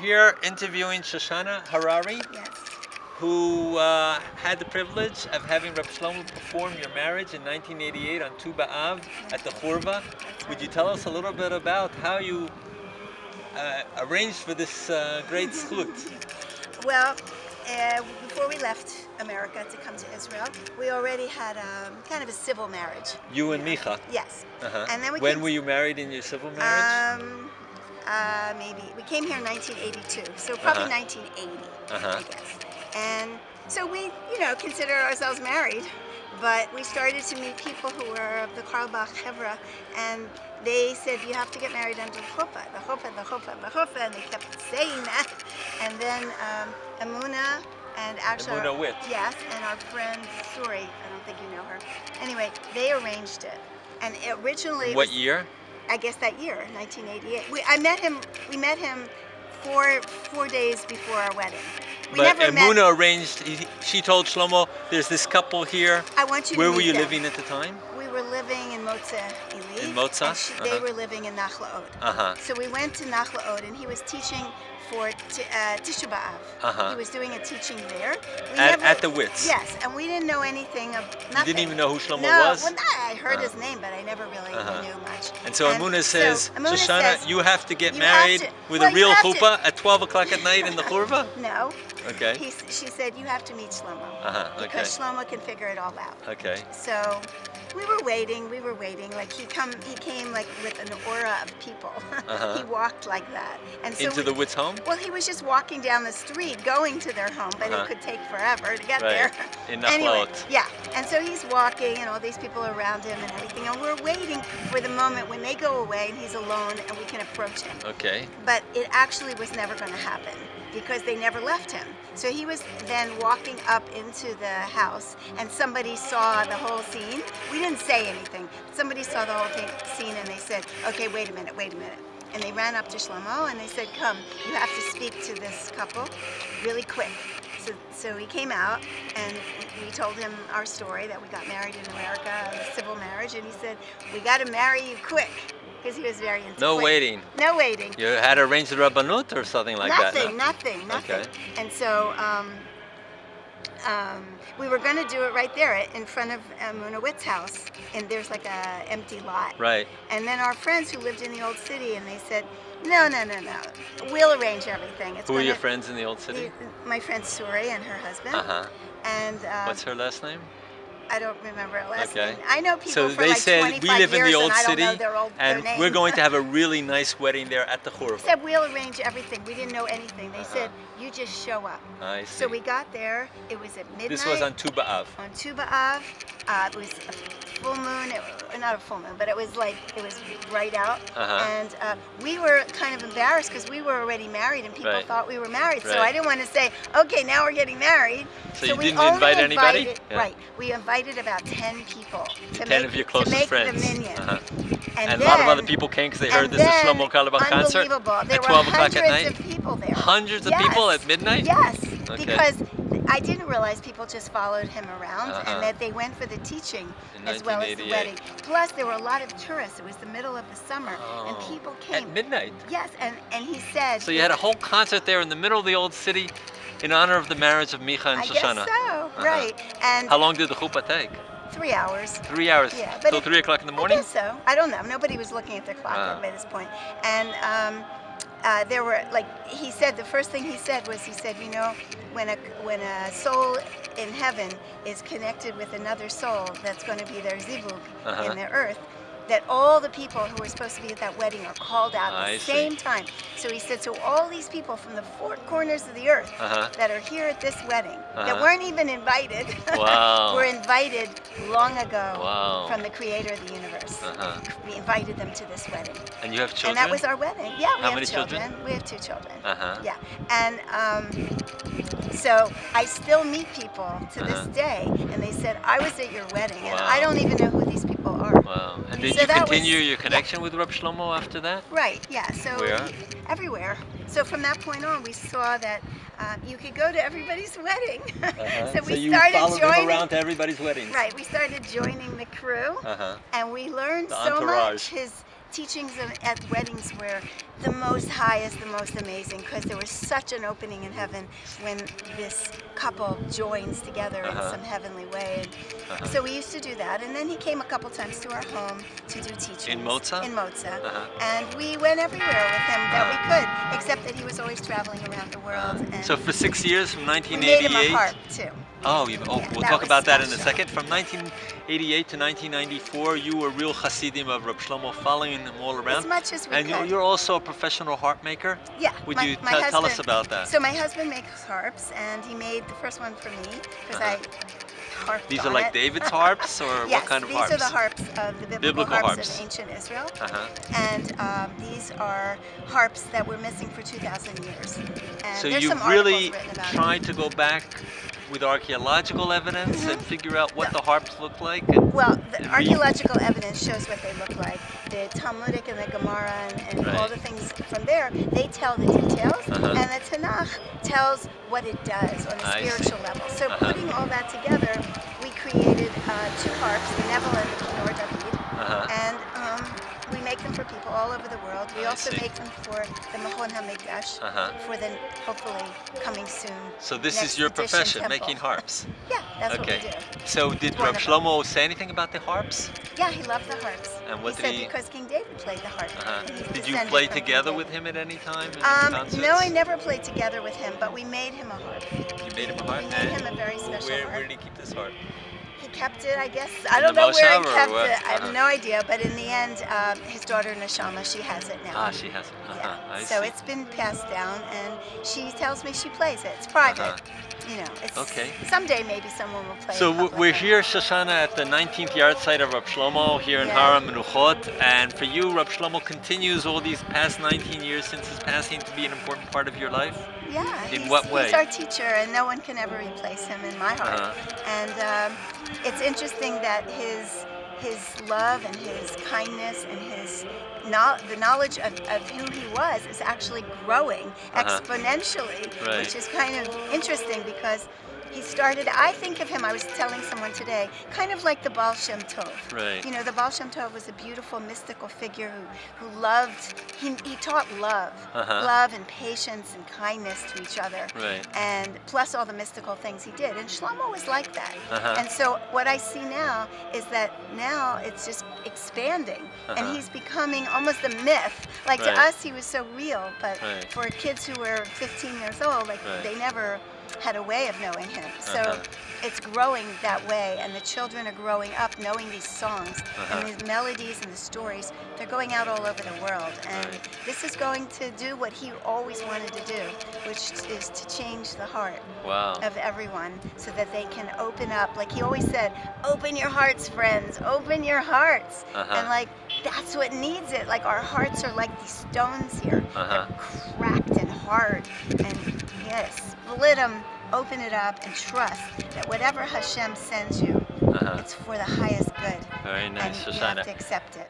here interviewing Shoshanna Harrari, Yes. who had the privilege of having Reb Shlomo perform your marriage in 1988 on Tu B'Av at the hurva. Would you tell us a little bit about how you arranged for this great zchut? Well, before we left America to come to Israel, we already had kind of a civil marriage. You and Micha? Yes. Uh-huh. And then when were you married in your civil marriage? Maybe. We came here in 1982, so probably 1980, I guess. And so we, consider ourselves married, but we started to meet people who were of the carve and they said, you have to get married under the chuppah, the chuppah, the chuppah, the chuppah, and they kept saying that. And then Amuna and actually... Amuna Witt. Yes, and our friend Suri, I don't think you know her. Anyway, they arranged it. And originally... What year? I guess that year, 1988. We met him 4 days before our wedding. But Amuna arranged, she told Shlomo, there's this couple here. I want you to Where meet were you them. living at the time? We were living in Motza Eli. In Motza? And they were living in Nachlaot. So we went to Nachlaot and he was teaching for Tisha B'Av. He was doing a teaching there. At the Wits? Yes, and we didn't know anything of nothing. You didn't even know who Shlomo was? Well, I heard his name, but I never really knew much. And so Amuna says, Shoshanna, you have to get you married with a real chuppah at 12 o'clock at night in the hurva? No. Okay. She said, you have to meet Shlomo. Because Shlomo can figure it all out. Okay. So we were waiting. Like he came like with an aura of people. He walked like that. And so into the Wits' home? Well, he was just walking down the street going to their home, but it could take forever to get there. In Anyway, Nachlaot. yeah. And so he's walking and all these people around him and everything. And we're waiting for the moment when they go away and he's alone and we can approach him. Okay. But it actually was never going to happen because they never left him. So he was then walking up into the house and somebody saw the whole scene. We didn't say anything. Somebody saw the whole scene and they said, okay, wait a minute. And they ran up to Shlomo and they said, come, you have to speak to this couple really quick. So he came out and we told him our story that we got married in America, a civil marriage, and he said, we got to marry you quick. Because he was very into No waiting. No waiting. You had arranged the rabbanut or something like that? Nothing. Okay. And so we were going to do it right there in front of Amuna Witt's house, and there's like a empty lot. Right. And then our friends who lived in the old city, and they said, no, we'll arrange everything. Who are your friends in the old city? My friend Suri and her husband. And what's her last name? I don't remember her last name. I know people so for they like said, 25 we live in the old years city, and I don't know their we're going to have a really nice wedding there at the hurva. They said, we'll arrange everything. We didn't know anything. They said, you just show up. I see. So we got there. It was at midnight. This was on Tu B'Av. On Tu B'Av. It was a full moon. Not a full moon, but it was bright out. And we were kind of embarrassed because we were already married and people thought we were married. So I didn't want to say, okay, now we're getting married. So you didn't invite anybody? Right. We invited about 10 people. 10 of your closest friends. The minyan. And a lot of other people came because they heard this Shlomo Carlebach concert at 12 o'clock at night? Hundreds of people there. Hundreds of people at midnight? Yes, because I didn't realize people just followed him around and that they went for the teaching as well as the wedding. Plus, there were a lot of tourists. It was the middle of the summer and people came. At midnight? Yes, and he said... So you had a whole concert there in the middle of the old city in honor of the marriage of Micha and Shoshanna? I guess so, right. And how long did the chuppah take? 3 hours. 3 hours? Yeah. Till 3 o'clock in the morning? I guess so. I don't know. Nobody was looking at their clock by this point. And there were, he said, the first thing he said was, when a soul in heaven is connected with another soul that's going to be their zivug in the earth, that all the people who were supposed to be at that wedding are called out at the same time. So he said, so all these people from the 4 corners of the earth that are here at this wedding, that weren't even invited, were invited long ago from the creator of the universe. We invited them to this wedding. And you have children? And that was our wedding. Yeah, we How have many children. We have 2 children. Yeah. And so I still meet people to this day, and they said, I was at your wedding, and I don't even know who these people are. Wow. And did you continue your connection with Reb Shlomo after that? Right, yeah. So where? Everywhere. So from that point on, we saw that you could go to everybody's wedding. So we started followed joining him around to everybody's weddings. Right. We started joining the crew, and we learned The so entourage. much. teachings at weddings were the most highest, the most amazing, because there was such an opening in heaven when this couple joins together in some heavenly way. And so we used to do that, and then he came a couple times to our home to do teachings. In Moza? In Moza. And we went everywhere with him that we could, except that he was always traveling around the world. And so for 6 years, from 1988... we made him a harp, too. Oh, we'll talk about that in a special. second. From 1988 to 1994, you were real Hasidim of Reb Shlomo, following him all around. As much as we and could. You're also a professional harp maker? Yeah. Would you tell us about that? So my husband makes harps, and he made the first one for me, because I harped These on are like it. David's harps, or yes, what kind of these harps? are the harps of the biblical harps of ancient Israel. And these are harps that were missing for 2,000 years. And so there's you some really articles written about tried to go back with archaeological evidence and figure out what the harps look like? Well, the archaeological evidence shows what they look like. The Talmudic and the Gemara and all the things from there, they tell the details, and the Tanakh tells what it does on a spiritual level. So putting all that together, we created two harps, the nevel and the Kinor David, and we make them for people all over the world. We also make them for the Machon HaMikdash, for the hopefully coming soon. So this is your profession, making harps? Yeah, that's what we do. So did Reb Shlomo say anything about the harps? Yeah, he loved the harps. And what he did said because King David played the harp. Did you play together with him at any time? No, I never played together with him, but we made him a harp. You made him a harp? We made him a very special harp. Where did he keep this harp? He kept it, I guess. I don't know where he kept it. I have no idea. But in the end, his daughter Neshama, she has it now. Ah, she has it. Yeah. So it's been passed down, and she tells me she plays it. It's private. You know, it's someday maybe someone will play it. So we're here, Shoshanna, at the 19th Yahrtzeit of Reb Shlomo here in Har HaMenuchot, and for you, Reb Shlomo continues all these past 19 years since his passing to be an important part of your life? Yeah. In what way? He's our teacher, and no one can ever replace him in my heart. And it's interesting that his love and his kindness and the knowledge of who he was is actually growing exponentially, which is kind of interesting because he started, I think of him, I was telling someone today, kind of like the Baal Shem Tov. Right. You know, the Baal Shem Tov was a beautiful mystical figure who loved, he taught love, love and patience and kindness to each other. Right. And plus all the mystical things he did. And Shlomo was like that. And so what I see now is that now it's just expanding. And he's becoming almost a myth. Like to us, he was so real, but for kids who were 15 years old, like they never had a way of knowing him. So it's growing that way, and the children are growing up knowing these songs and these melodies and the stories. They're going out all over the world, and this is going to do what he always wanted to do, which is to change the heart of everyone so that they can open up. Like he always said, open your hearts, friends, open your hearts. And like, that's what needs it. Like our hearts are like these stones here. They're cracked and hard, and split them, open it up, and trust that whatever Hashem sends you, it's for the highest good. Very nice, and Shoshanna. you have to accept it.